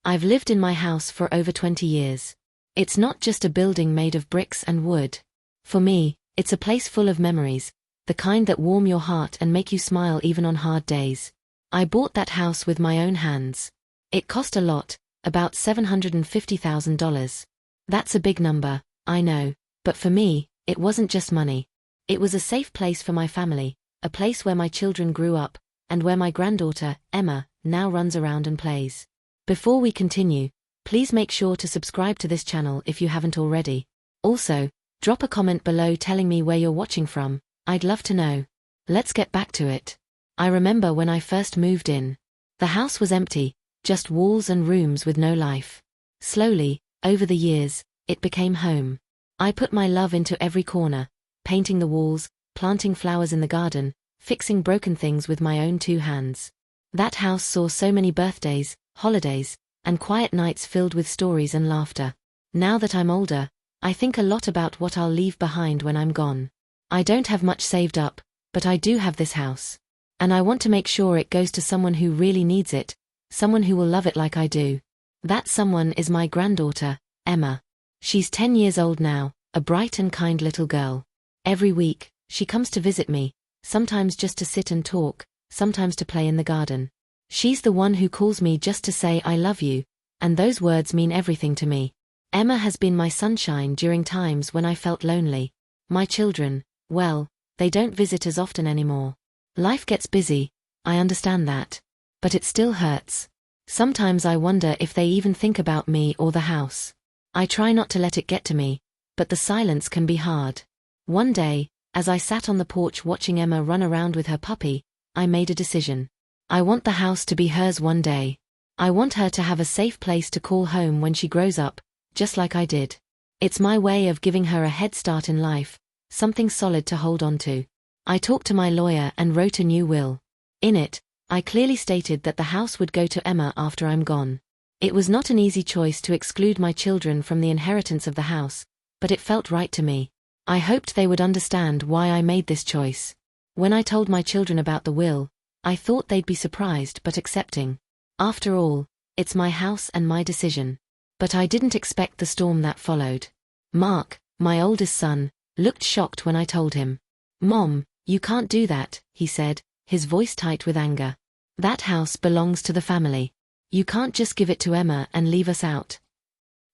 I've lived in my house for over 20 years. It's not just a building made of bricks and wood. For me, it's a place full of memories, the kind that warm your heart and make you smile even on hard days. I bought that house with my own hands. It cost a lot, about $750,000. That's a big number, I know, but for me, it wasn't just money. It was a safe place for my family, a place where my children grew up, and where my granddaughter, Emma, now runs around and plays. Before we continue, please make sure to subscribe to this channel if you haven't already. Also, drop a comment below telling me where you're watching from. I'd love to know. Let's get back to it. I remember when I first moved in. The house was empty, just walls and rooms with no life. Slowly, over the years, it became home. I put my love into every corner, painting the walls, planting flowers in the garden, fixing broken things with my own two hands. That house saw so many birthdays, holidays, and quiet nights filled with stories and laughter. Now that I'm older, I think a lot about what I'll leave behind when I'm gone. I don't have much saved up, but I do have this house. And I want to make sure it goes to someone who really needs it, someone who will love it like I do. That someone is my granddaughter, Emma. She's 10 years old now, a bright and kind little girl. Every week, she comes to visit me, sometimes just to sit and talk, sometimes to play in the garden. She's the one who calls me just to say I love you, and those words mean everything to me. Emma has been my sunshine during times when I felt lonely. My children, well, they don't visit as often anymore. Life gets busy, I understand that. But it still hurts. Sometimes I wonder if they even think about me or the house. I try not to let it get to me, but the silence can be hard. One day, as I sat on the porch watching Emma run around with her puppy, I made a decision. I want the house to be hers one day. I want her to have a safe place to call home when she grows up, just like I did. It's my way of giving her a head start in life, something solid to hold on to. I talked to my lawyer and wrote a new will. In it, I clearly stated that the house would go to Emma after I'm gone. It was not an easy choice to exclude my children from the inheritance of the house, but it felt right to me. I hoped they would understand why I made this choice. When I told my children about the will, I thought they'd be surprised but accepting. After all, it's my house and my decision. But I didn't expect the storm that followed. Mark, my oldest son, looked shocked when I told him. "Mom, you can't do that," he said, his voice tight with anger. "That house belongs to the family. You can't just give it to Emma and leave us out."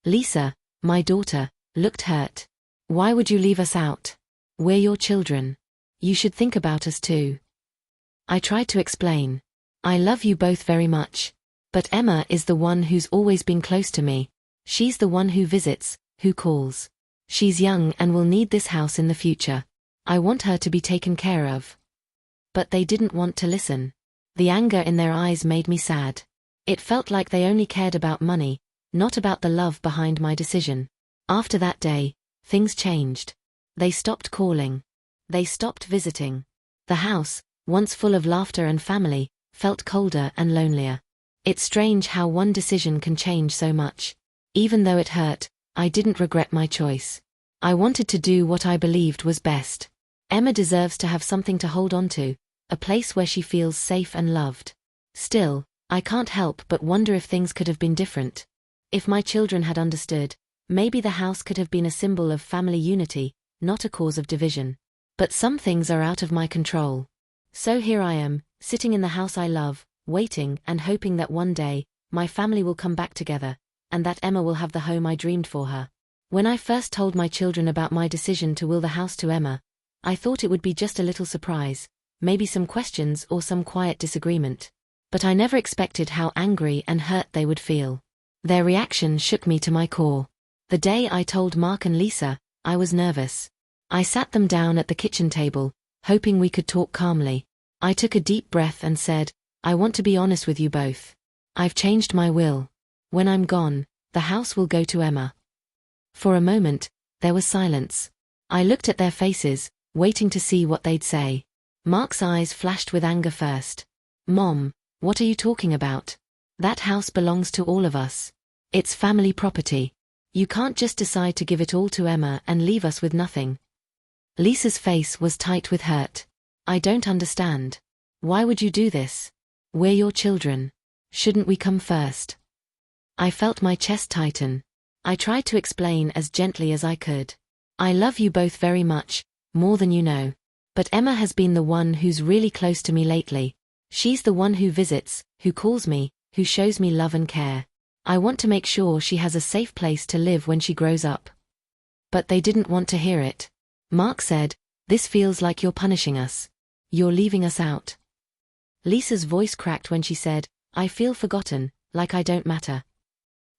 Lisa, my daughter, looked hurt. "Why would you leave us out? We're your children. You should think about us too." I tried to explain. "I love you both very much. But Emma is the one who's always been close to me. She's the one who visits, who calls. She's young and will need this house in the future. I want her to be taken care of." But they didn't want to listen. The anger in their eyes made me sad. It felt like they only cared about money, not about the love behind my decision. After that day, things changed. They stopped calling. They stopped visiting. The house, once full of laughter and family, felt colder and lonelier. It's strange how one decision can change so much. Even though it hurt, I didn't regret my choice. I wanted to do what I believed was best. Emma deserves to have something to hold on to, a place where she feels safe and loved. Still, I can't help but wonder if things could have been different. If my children had understood, maybe the house could have been a symbol of family unity, not a cause of division. But some things are out of my control. So here I am, sitting in the house I love, waiting and hoping that one day, my family will come back together, and that Emma will have the home I dreamed for her. When I first told my children about my decision to will the house to Emma, I thought it would be just a little surprise, maybe some questions or some quiet disagreement. But I never expected how angry and hurt they would feel. Their reaction shook me to my core. The day I told Mark and Lisa, I was nervous. I sat them down at the kitchen table, hoping we could talk calmly. I took a deep breath and said, "I want to be honest with you both. I've changed my will. When I'm gone, the house will go to Emma." For a moment, there was silence. I looked at their faces, waiting to see what they'd say. Mark's eyes flashed with anger first. "Mom, what are you talking about? That house belongs to all of us. It's family property. You can't just decide to give it all to Emma and leave us with nothing." Lisa's face was tight with hurt. "I don't understand. Why would you do this? We're your children. Shouldn't we come first?" I felt my chest tighten. I tried to explain as gently as I could. I love you both very much, more than you know. But Emma has been the one who's really close to me lately. She's the one who visits, who calls me, who shows me love and care. I want to make sure she has a safe place to live when she grows up. But they didn't want to hear it. Mark said, "This feels like you're punishing us. You're leaving us out." Lisa's voice cracked when she said, "I feel forgotten, like I don't matter."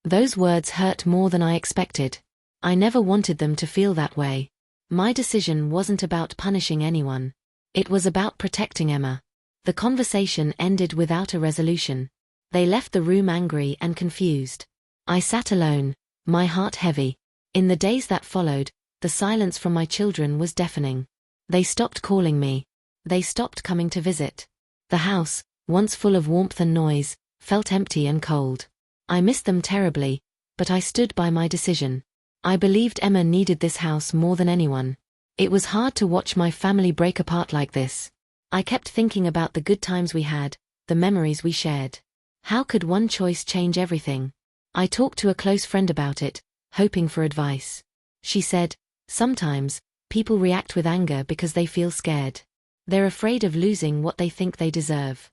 Those words hurt more than I expected. I never wanted them to feel that way. My decision wasn't about punishing anyone. It was about protecting Emma. The conversation ended without a resolution. They left the room angry and confused. I sat alone, my heart heavy. In the days that followed, the silence from my children was deafening. They stopped calling me. They stopped coming to visit. The house, once full of warmth and noise, felt empty and cold. I missed them terribly, but I stood by my decision. I believed Emma needed this house more than anyone. It was hard to watch my family break apart like this. I kept thinking about the good times we had, the memories we shared. How could one choice change everything? I talked to a close friend about it, hoping for advice. She said, "Sometimes, people react with anger because they feel scared. They're afraid of losing what they think they deserve."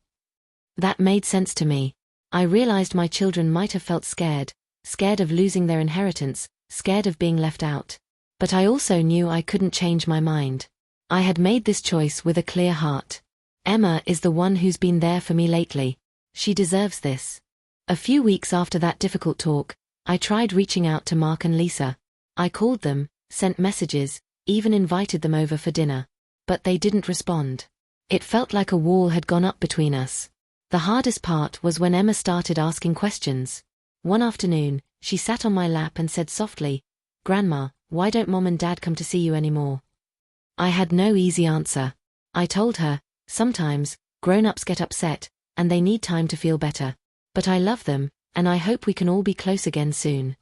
That made sense to me. I realized my children might have felt scared, scared of losing their inheritance, scared of being left out. But I also knew I couldn't change my mind. I had made this choice with a clear heart. Emma is the one who's been there for me lately. She deserves this. A few weeks after that difficult talk, I tried reaching out to Mark and Lisa. I called them, sent messages, even invited them over for dinner. But they didn't respond. It felt like a wall had gone up between us. The hardest part was when Emma started asking questions. One afternoon, she sat on my lap and said softly, "Grandma, why don't Mom and Dad come to see you anymore?" I had no easy answer. I told her, "Sometimes, grown-ups get upset, and they need time to feel better. But I love them, and I hope we can all be close again soon."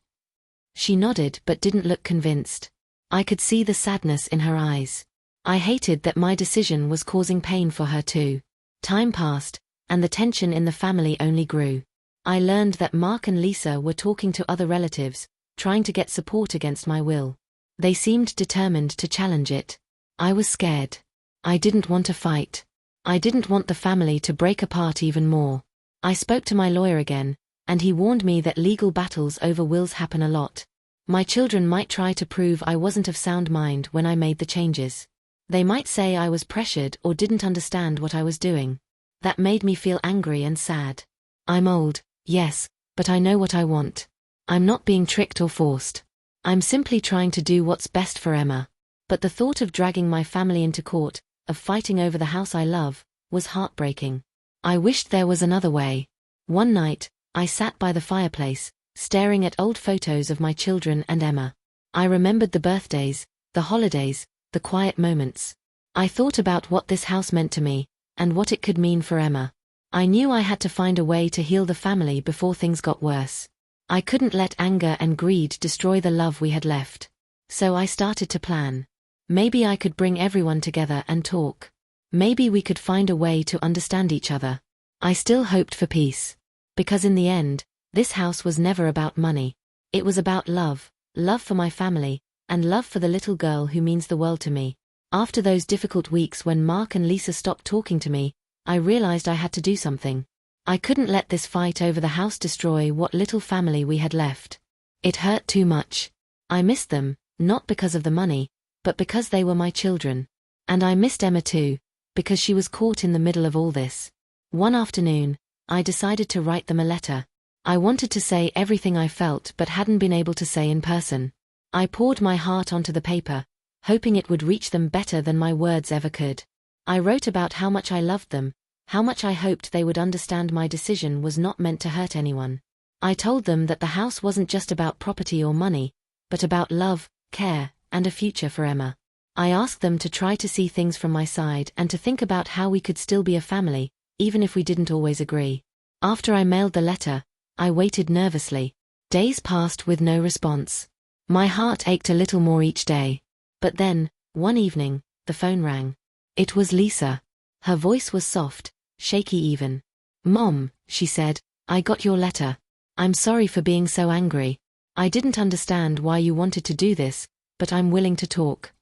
She nodded but didn't look convinced. I could see the sadness in her eyes. I hated that my decision was causing pain for her too. Time passed, and the tension in the family only grew. I learned that Mark and Lisa were talking to other relatives, trying to get support against my will. They seemed determined to challenge it. I was scared. I didn't want to fight. I didn't want the family to break apart even more. I spoke to my lawyer again, and he warned me that legal battles over wills happen a lot. My children might try to prove I wasn't of sound mind when I made the changes. They might say I was pressured or didn't understand what I was doing. That made me feel angry and sad. I'm old, yes, but I know what I want. I'm not being tricked or forced. I'm simply trying to do what's best for Emma. But the thought of dragging my family into court, of fighting over the house I love, was heartbreaking. I wished there was another way. One night, I sat by the fireplace, staring at old photos of my children and Emma. I remembered the birthdays, the holidays, the quiet moments. I thought about what this house meant to me, and what it could mean for Emma. I knew I had to find a way to heal the family before things got worse. I couldn't let anger and greed destroy the love we had left. So I started to plan. Maybe I could bring everyone together and talk. Maybe we could find a way to understand each other. I still hoped for peace. Because in the end, this house was never about money. It was about love, love for my family, and love for the little girl who means the world to me. After those difficult weeks when Mark and Lisa stopped talking to me, I realized I had to do something. I couldn't let this fight over the house destroy what little family we had left. It hurt too much. I missed them, not because of the money, but because they were my children. And I missed Emma too, because she was caught in the middle of all this. One afternoon, I decided to write them a letter. I wanted to say everything I felt but hadn't been able to say in person. I poured my heart onto the paper, hoping it would reach them better than my words ever could. I wrote about how much I loved them, how much I hoped they would understand my decision was not meant to hurt anyone. I told them that the house wasn't just about property or money, but about love, care, and a future for Emma. I asked them to try to see things from my side and to think about how we could still be a family, even if we didn't always agree. After I mailed the letter, I waited nervously. Days passed with no response. My heart ached a little more each day. But then, one evening, the phone rang. It was Lisa. Her voice was soft, shaky even. "Mom," she said, "I got your letter. I'm sorry for being so angry. I didn't understand why you wanted to do this, but I'm willing to talk.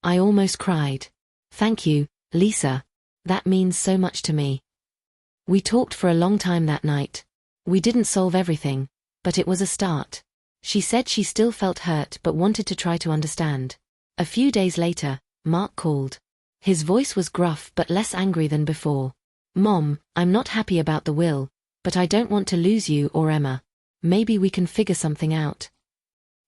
I almost cried. Thank you, Lisa. That means so much to me. We talked for a long time that night. We didn't solve everything, but it was a start. She said she still felt hurt but wanted to try to understand. A few days later, Mark called. His voice was gruff but less angry than before. Mom, I'm not happy about the will, but I don't want to lose you or Emma. Maybe we can figure something out.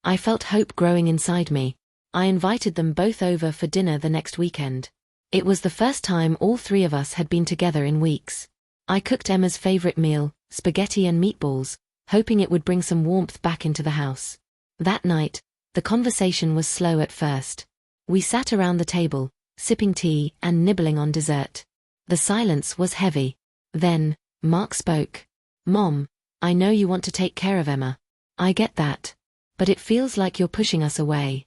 I felt hope growing inside me. I invited them both over for dinner the next weekend. It was the first time all three of us had been together in weeks. I cooked Emma's favorite meal, spaghetti and meatballs, hoping it would bring some warmth back into the house. That night, the conversation was slow at first. We sat around the table, sipping tea and nibbling on dessert. The silence was heavy. Then, Mark spoke. Mom, I know you want to take care of Emma. I get that. But it feels like you're pushing us away.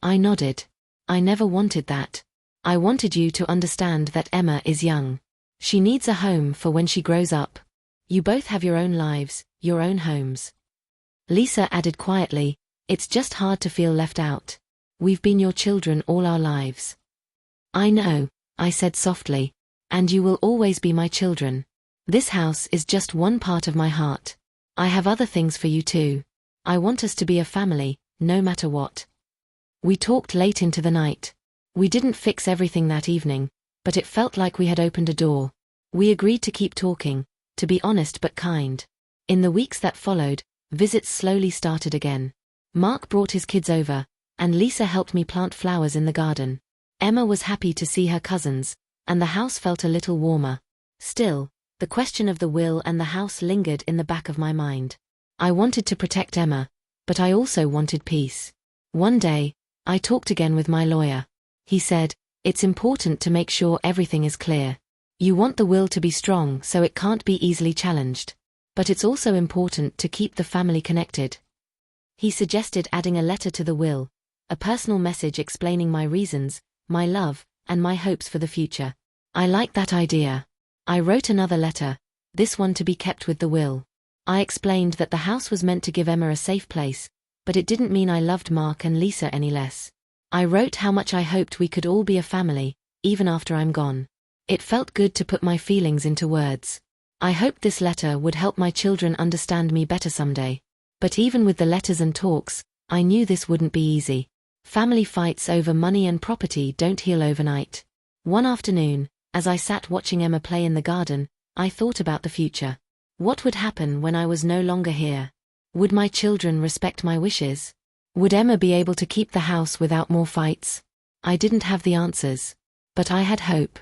I nodded. I never wanted that. I wanted you to understand that Emma is young. She needs a home for when she grows up. You both have your own lives, your own homes. Lisa added quietly, it's just hard to feel left out. We've been your children all our lives. I know, I said softly, and you will always be my children. This house is just one part of my heart. I have other things for you too. I want us to be a family, no matter what. We talked late into the night. We didn't fix everything that evening, but it felt like we had opened a door. We agreed to keep talking, to be honest but kind. In the weeks that followed, visits slowly started again. Mark brought his kids over, and Lisa helped me plant flowers in the garden. Emma was happy to see her cousins, and the house felt a little warmer. Still, the question of the will and the house lingered in the back of my mind. I wanted to protect Emma, but I also wanted peace. One day, I talked again with my lawyer. He said, it's important to make sure everything is clear. You want the will to be strong so it can't be easily challenged. But it's also important to keep the family connected. He suggested adding a letter to the will, a personal message explaining my reasons, my love, and my hopes for the future. I liked that idea. I wrote another letter, this one to be kept with the will. I explained that the house was meant to give Emma a safe place, but it didn't mean I loved Mark and Lisa any less. I wrote how much I hoped we could all be a family, even after I'm gone. It felt good to put my feelings into words. I hoped this letter would help my children understand me better someday. But even with the letters and talks, I knew this wouldn't be easy. Family fights over money and property don't heal overnight. One afternoon, as I sat watching Emma play in the garden, I thought about the future. What would happen when I was no longer here? Would my children respect my wishes? Would Emma be able to keep the house without more fights? I didn't have the answers. But I had hope.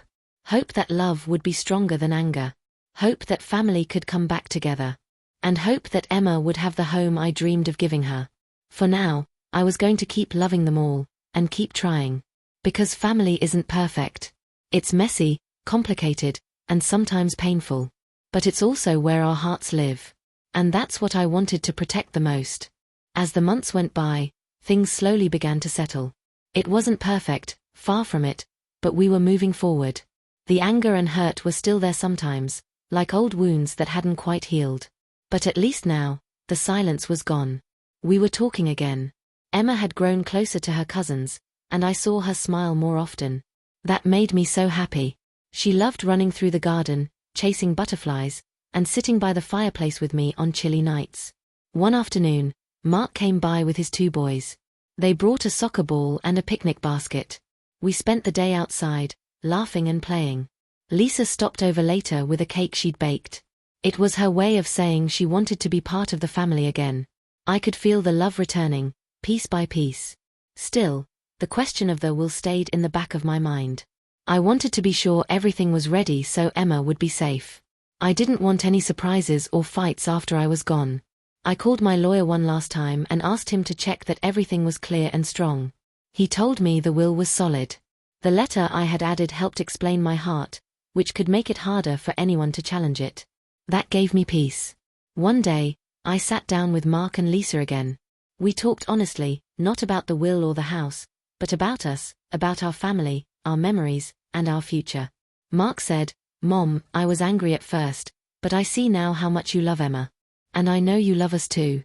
Hope that love would be stronger than anger. Hope that family could come back together. And hope that Emma would have the home I dreamed of giving her. For now, I was going to keep loving them all, and keep trying. Because family isn't perfect. It's messy, complicated, and sometimes painful. But it's also where our hearts live. And that's what I wanted to protect the most. As the months went by, things slowly began to settle. It wasn't perfect, far from it, but we were moving forward. The anger and hurt were still there sometimes, like old wounds that hadn't quite healed. But at least now, the silence was gone. We were talking again. Emma had grown closer to her cousins, and I saw her smile more often. That made me so happy. She loved running through the garden, chasing butterflies, and sitting by the fireplace with me on chilly nights. One afternoon, Mark came by with his two boys. They brought a soccer ball and a picnic basket. We spent the day outside, laughing and playing. Lisa stopped over later with a cake she'd baked. It was her way of saying she wanted to be part of the family again. I could feel the love returning, piece by piece. Still, the question of the will stayed in the back of my mind. I wanted to be sure everything was ready so Emma would be safe. I didn't want any surprises or fights after I was gone. I called my lawyer one last time and asked him to check that everything was clear and strong. He told me the will was solid. The letter I had added helped explain my heart, which could make it harder for anyone to challenge it. That gave me peace. One day, I sat down with Mark and Lisa again. We talked honestly, not about the will or the house, but about us, about our family, our memories, and our future. Mark said, "Mom, I was angry at first, but I see now how much you love Emma. And I know you love us too.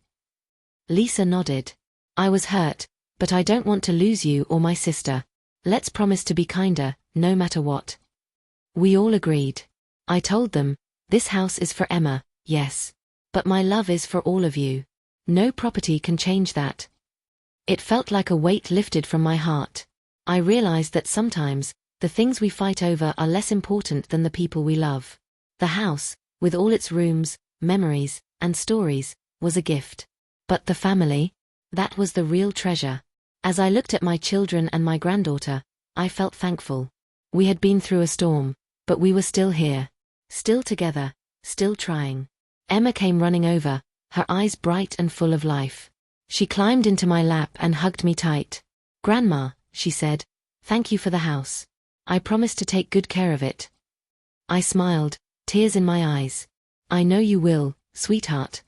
Lisa nodded. I was hurt, but I don't want to lose you or my sister. Let's promise to be kinder, no matter what. We all agreed. I told them, this house is for Emma, yes. But my love is for all of you. No property can change that. It felt like a weight lifted from my heart. I realized that sometimes, the things we fight over are less important than the people we love. The house, with all its rooms, memories, and stories, was a gift. But the family? That was the real treasure. As I looked at my children and my granddaughter, I felt thankful. We had been through a storm, but we were still here. Still together, still trying. Emma came running over, her eyes bright and full of life. She climbed into my lap and hugged me tight. Grandma, she said, thank you for the house. I promise to take good care of it. I smiled, tears in my eyes. I know you will, sweetheart.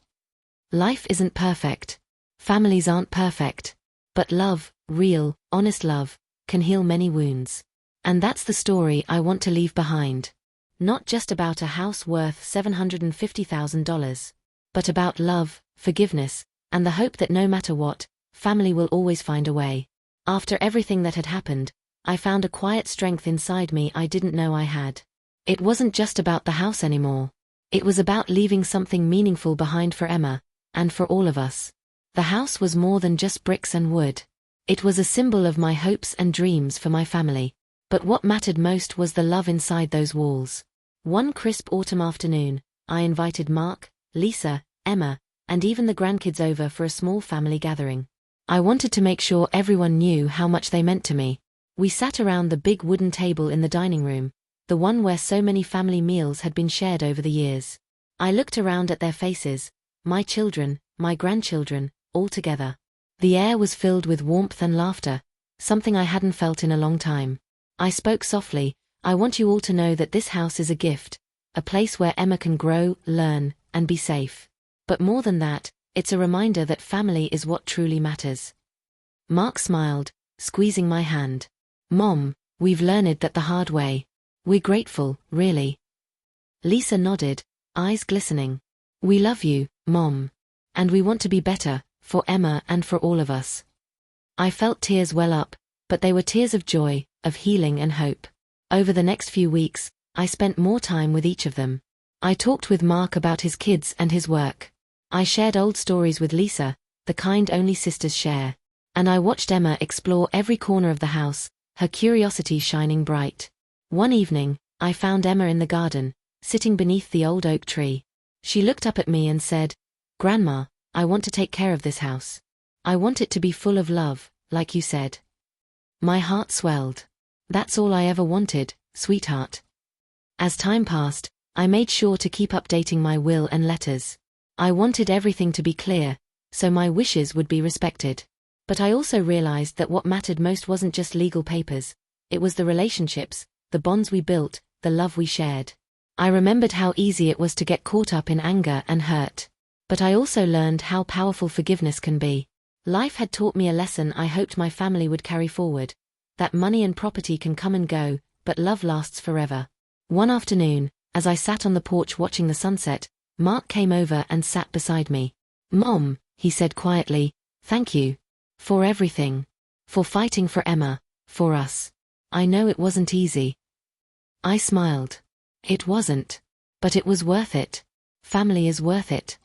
Life isn't perfect. Families aren't perfect. But love, real, honest love, can heal many wounds. And that's the story I want to leave behind. Not just about a house worth $750,000, but about love, forgiveness, and the hope that no matter what, family will always find a way. After everything that had happened, I found a quiet strength inside me I didn't know I had. It wasn't just about the house anymore. It was about leaving something meaningful behind for Emma, and for all of us. The house was more than just bricks and wood. It was a symbol of my hopes and dreams for my family. But what mattered most was the love inside those walls. One crisp autumn afternoon, I invited Mark, Lisa, Emma, and even the grandkids over for a small family gathering. I wanted to make sure everyone knew how much they meant to me. We sat around the big wooden table in the dining room, the one where so many family meals had been shared over the years. I looked around at their faces, my children, my grandchildren, all together. The air was filled with warmth and laughter, something I hadn't felt in a long time. I spoke softly, I want you all to know that this house is a gift, a place where Emma can grow, learn, and be safe. But more than that, it's a reminder that family is what truly matters. Mark smiled, squeezing my hand. Mom, we've learned that the hard way. We're grateful, really. Lisa nodded, eyes glistening. We love you, Mom. And we want to be better, for Emma and for all of us. I felt tears well up, but they were tears of joy, of healing and hope. Over the next few weeks, I spent more time with each of them. I talked with Mark about his kids and his work. I shared old stories with Lisa, the kind only sisters share. And I watched Emma explore every corner of the house, her curiosity shining bright. One evening, I found Emma in the garden, sitting beneath the old oak tree. She looked up at me and said, Grandma, I want to take care of this house. I want it to be full of love, like you said. My heart swelled. That's all I ever wanted, sweetheart. As time passed, I made sure to keep updating my will and letters. I wanted everything to be clear, so my wishes would be respected. But I also realized that what mattered most wasn't just legal papers. It was the relationships, the bonds we built, the love we shared. I remembered how easy it was to get caught up in anger and hurt. But I also learned how powerful forgiveness can be. Life had taught me a lesson I hoped my family would carry forward. That money and property can come and go, but love lasts forever. One afternoon, as I sat on the porch watching the sunset, Mark came over and sat beside me. Mom, he said quietly, thank you. For everything. For fighting for Emma, for us. I know it wasn't easy. I smiled. It wasn't. But it was worth it. Family is worth it.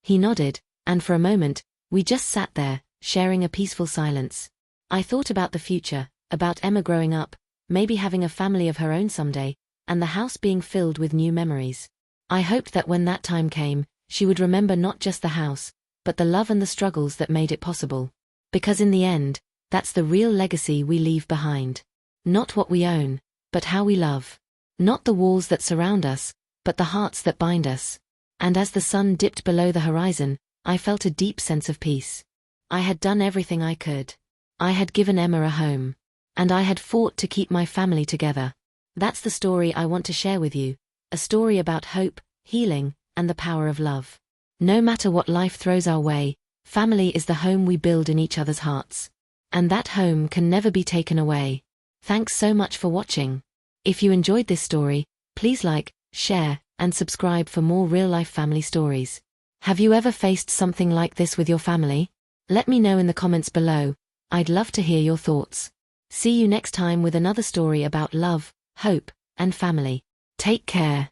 He nodded, and for a moment, we just sat there, sharing a peaceful silence. I thought about the future, about Emma growing up, maybe having a family of her own someday, and the house being filled with new memories. I hoped that when that time came, she would remember not just the house, but the love and the struggles that made it possible. Because in the end, that's the real legacy we leave behind. Not what we own, but how we love. Not the walls that surround us, but the hearts that bind us. And as the sun dipped below the horizon, I felt a deep sense of peace. I had done everything I could. I had given Emma a home. And I had fought to keep my family together. That's the story I want to share with you. A story about hope, healing, and the power of love. No matter what life throws our way, family is the home we build in each other's hearts. And that home can never be taken away. Thanks so much for watching. If you enjoyed this story, please like, share, and subscribe for more real-life family stories. Have you ever faced something like this with your family? Let me know in the comments below. I'd love to hear your thoughts. See you next time with another story about love, hope, and family. Take care.